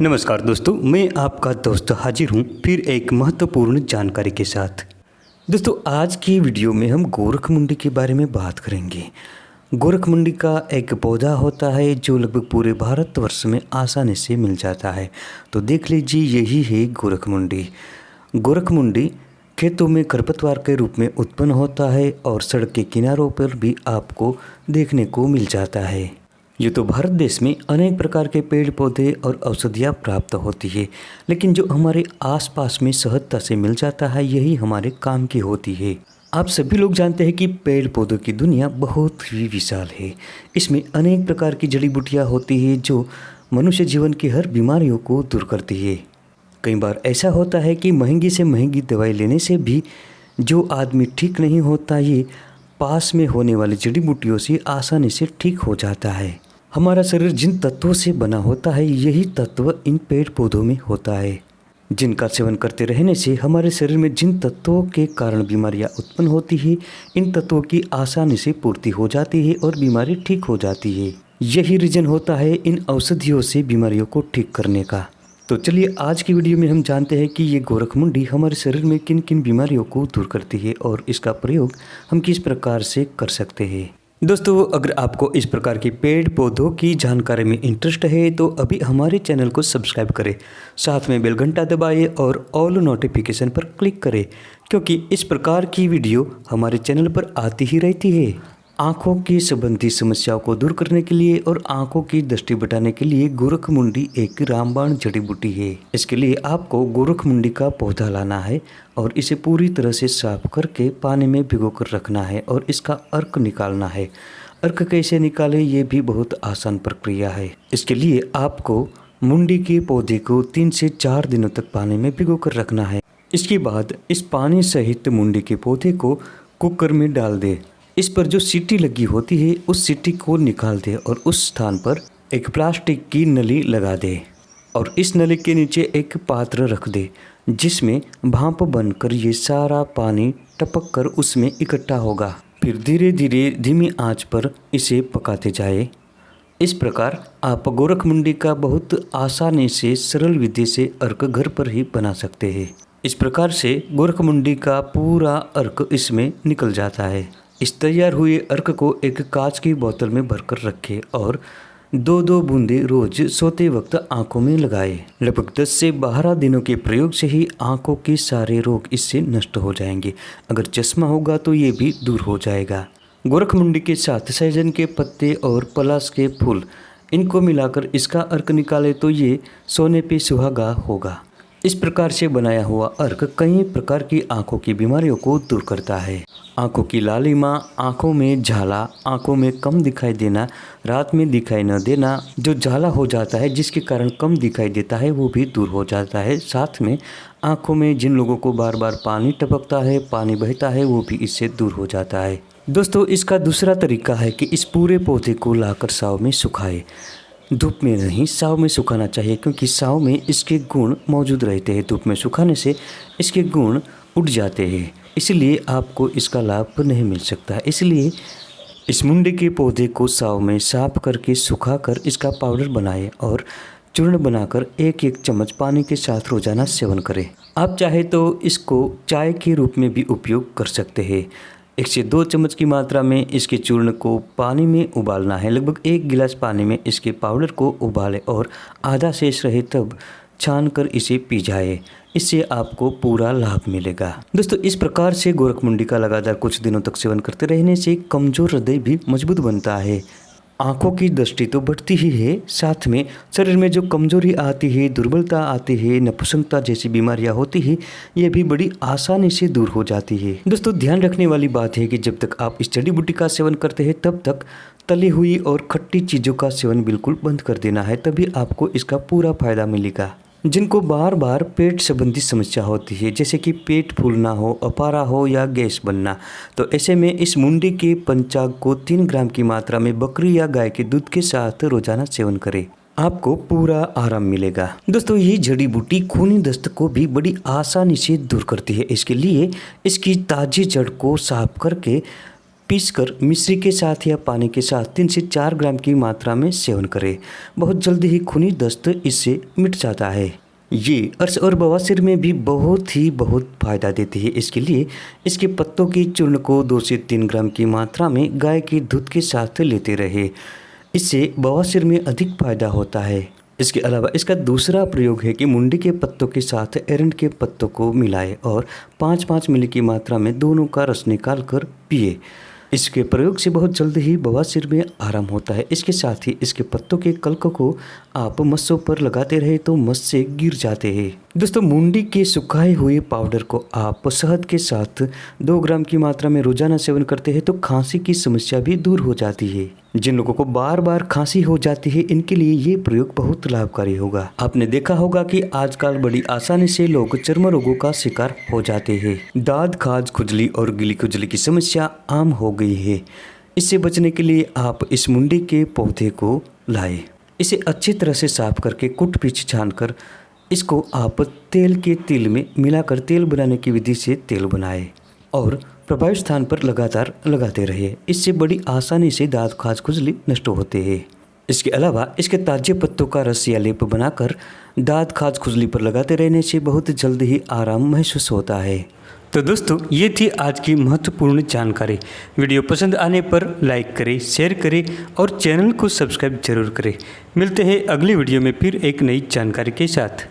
नमस्कार दोस्तों, मैं आपका दोस्त हाजिर हूँ फिर एक महत्वपूर्ण जानकारी के साथ। दोस्तों, आज की वीडियो में हम गोरखमुंडी के बारे में बात करेंगे। गोरखमुंडी का एक पौधा होता है जो लगभग पूरे भारतवर्ष में आसानी से मिल जाता है। तो देख लीजिए, यही है गोरखमुंडी। गोरखमुंडी खेतों में खरपतवार के रूप में उत्पन्न होता है और सड़क के किनारों पर भी आपको देखने को मिल जाता है। ये तो भारत देश में अनेक प्रकार के पेड़ पौधे और औषधियाँ प्राप्त होती है, लेकिन जो हमारे आसपास में सहजता से मिल जाता है यही हमारे काम की होती है। आप सभी लोग जानते हैं कि पेड़ पौधों की दुनिया बहुत ही विशाल है। इसमें अनेक प्रकार की जड़ी बूटियाँ होती है जो मनुष्य जीवन की हर बीमारियों को दूर करती है। कई बार ऐसा होता है कि महंगी से महंगी दवाई लेने से भी जो आदमी ठीक नहीं होता, ये पास में होने वाली जड़ी बूटियों से आसानी से ठीक हो जाता है। हमारा शरीर जिन तत्वों से बना होता है यही तत्व इन पेड़ पौधों में होता है, जिनका सेवन करते रहने से हमारे शरीर में जिन तत्वों के कारण बीमारियां उत्पन्न होती है, इन तत्वों की आसानी से पूर्ति हो जाती है और बीमारी ठीक हो जाती है। यही रीजन होता है इन औषधियों से बीमारियों को ठीक करने का। तो चलिए, आज की वीडियो में हम जानते हैं कि ये गोरखमुंडी हमारे शरीर में किन किन बीमारियों को दूर करती है और इसका प्रयोग हम किस प्रकार से कर सकते हैं। दोस्तों, अगर आपको इस प्रकार के पेड़ पौधों की जानकारी में इंटरेस्ट है तो अभी हमारे चैनल को सब्सक्राइब करें, साथ में बेल घंटा दबाइए और ऑल नोटिफिकेशन पर क्लिक करें, क्योंकि इस प्रकार की वीडियो हमारे चैनल पर आती ही रहती है। आँखों की संबंधी समस्याओं को दूर करने के लिए और आँखों की दृष्टि बढ़ाने के लिए गोरखमुंडी एक रामबाण जड़ी बूटी है। इसके लिए आपको गोरखमुंडी का पौधा लाना है और इसे पूरी तरह से साफ करके पानी में भिगोकर रखना है और इसका अर्क निकालना है। अर्क कैसे निकालें, ये भी बहुत आसान प्रक्रिया है। इसके लिए आपको मुंडी के पौधे को 3 से 4 दिनों तक पानी में भिगोकर रखना है। इसके बाद इस पानी सहित मुंडी के पौधे को कुकर में डाल दें। इस पर जो सीटी लगी होती है उस सीटी को निकाल दे और उस स्थान पर एक प्लास्टिक की नली लगा दे और इस नली के नीचे एक पात्र रख दे, जिसमें भाप बनकर ये सारा पानी टपक कर उसमें इकट्ठा होगा। फिर धीरे धीरे धीमी आंच पर इसे पकाते जाए। इस प्रकार आप गोरखमुंडी का बहुत आसानी से सरल विधि से अर्क घर पर ही बना सकते हैं। इस प्रकार से गोरखमुंडी का पूरा अर्क इसमें निकल जाता है। इस तैयार हुए अर्क को एक कांच की बोतल में भरकर रखें और 2-2 बूंदे रोज सोते वक्त आंखों में लगाएं। लगभग 10 से 12 दिनों के प्रयोग से ही आंखों के सारे रोग इससे नष्ट हो जाएंगे। अगर चश्मा होगा तो ये भी दूर हो जाएगा। गोरखमुंडी के साथ सहजन के पत्ते और पलाश के फूल, इनको मिलाकर इसका अर्क निकाले तो ये सोने पे सुहागा होगा। इस प्रकार से बनाया हुआ अर्क कई प्रकार की आंखों की बीमारियों को दूर करता है। आंखों की लालिमा, आंखों में झाला, आंखों में कम दिखाई देना, रात में दिखाई न देना, जो झाला हो जाता है जिसके कारण कम दिखाई देता है वो भी दूर हो जाता है। साथ में आंखों में जिन लोगों को बार बार पानी टपकता है, पानी बहता है, वो भी इससे दूर हो जाता है। दोस्तों, इसका दूसरा तरीका है कि इस पूरे पौधे को लाकर साव में सुखाए। धूप में नहीं, साव में सुखाना चाहिए, क्योंकि साव में इसके गुण मौजूद रहते हैं। धूप में सुखाने से इसके गुण उड़ जाते हैं, इसलिए आपको इसका लाभ नहीं मिल सकता। इसलिए इस मुंडी के पौधे को साव में साफ करके सुखाकर इसका पाउडर बनाएं और चूर्ण बनाकर 1-1 चम्मच पानी के साथ रोजाना सेवन करें। आप चाहे तो इसको चाय के रूप में भी उपयोग कर सकते हैं। 1 से 2 चम्मच की मात्रा में इसके चूर्ण को पानी में उबालना है। लगभग 1 गिलास पानी में इसके पाउडर को उबालें और आधा शेष रहे तब छान कर इसे पी जाए। इससे आपको पूरा लाभ मिलेगा। दोस्तों, इस प्रकार से गोरखमुंडी का लगातार कुछ दिनों तक सेवन करते रहने से कमजोर हृदय भी मजबूत बनता है। आँखों की दृष्टि तो बढ़ती ही है, साथ में शरीर में जो कमजोरी आती है, दुर्बलता आती है, नपुंसकता जैसी बीमारियां होती है, ये भी बड़ी आसानी से दूर हो जाती है। दोस्तों, ध्यान रखने वाली बात है कि जब तक आप इस जड़ी बूटी का सेवन करते हैं तब तक तली हुई और खट्टी चीज़ों का सेवन बिल्कुल बंद कर देना है, तभी आपको इसका पूरा फायदा मिलेगा। जिनको बार बार पेट संबंधी समस्या होती है, जैसे कि पेट फूलना हो, अपारा हो या गैस बनना, तो ऐसे में इस मुंडी के पंचांग को 3 ग्राम की मात्रा में बकरी या गाय के दूध के साथ रोजाना सेवन करें। आपको पूरा आराम मिलेगा। दोस्तों, ये जड़ी बूटी खूनी दस्त को भी बड़ी आसानी से दूर करती है। इसके लिए इसकी ताज़ी जड़ को साफ करके पीसकर मिश्री के साथ या पानी के साथ 3 से 4 ग्राम की मात्रा में सेवन करें। बहुत जल्दी ही खूनी दस्त इससे मिट जाता है। ये अर्श और बवासीर में भी बहुत फ़ायदा देती है। इसके लिए इसके पत्तों की चूर्ण को 2 से 3 ग्राम की मात्रा में गाय के दूध के साथ लेते रहे। इससे बवासीर में अधिक फायदा होता है। इसके अलावा इसका दूसरा प्रयोग है कि मुंडी के पत्तों के साथ एरंड के पत्तों को मिलाएं और 5-5 मिली की मात्रा में दोनों का रस निकाल कर पिए। इसके प्रयोग से बहुत जल्द ही बवासीर में आराम होता है। इसके साथ ही इसके पत्तों के कल्क को आप मस्सों पर लगाते रहे तो मस्स से गिर जाते हैं। दोस्तों, मुंडी के सुखाए हुए पाउडर को आप शहद के साथ 2 ग्राम की मात्रा में रोजाना सेवन करते हैं तो खांसी की समस्या भी दूर हो जाती है। जिन लोगों को बार बार खांसी हो जाती है, इनके लिए ये प्रयोग बहुत लाभकारी होगा। आपने देखा होगा कि आजकल बड़ी आसानी से लोग चर्म रोगों का शिकार हो जाते हैं। दाद, खाज, खुजली और गिली खुजली की समस्या आम हो गई है। इससे बचने के लिए आप इस मुंडी के पौधे को लाएं। इसे अच्छी तरह से साफ करके कुट पीछ छानकर इसको आप तेल के तिल में मिलाकर तेल बनाने की विधि से तेल बनाएं और प्रभावित स्थान पर लगातार लगाते रहिए। इससे बड़ी आसानी से दाद, खाज, खुजली नष्ट होते हैं। इसके अलावा इसके ताजे पत्तों का रस या लेप बनाकर दाद, खाज, खुजली पर लगाते रहने से बहुत जल्द ही आराम महसूस होता है। तो दोस्तों, ये थी आज की महत्वपूर्ण जानकारी। वीडियो पसंद आने पर लाइक करें, शेयर करें और चैनल को सब्सक्राइब जरूर करें। मिलते हैं अगली वीडियो में फिर एक नई जानकारी के साथ।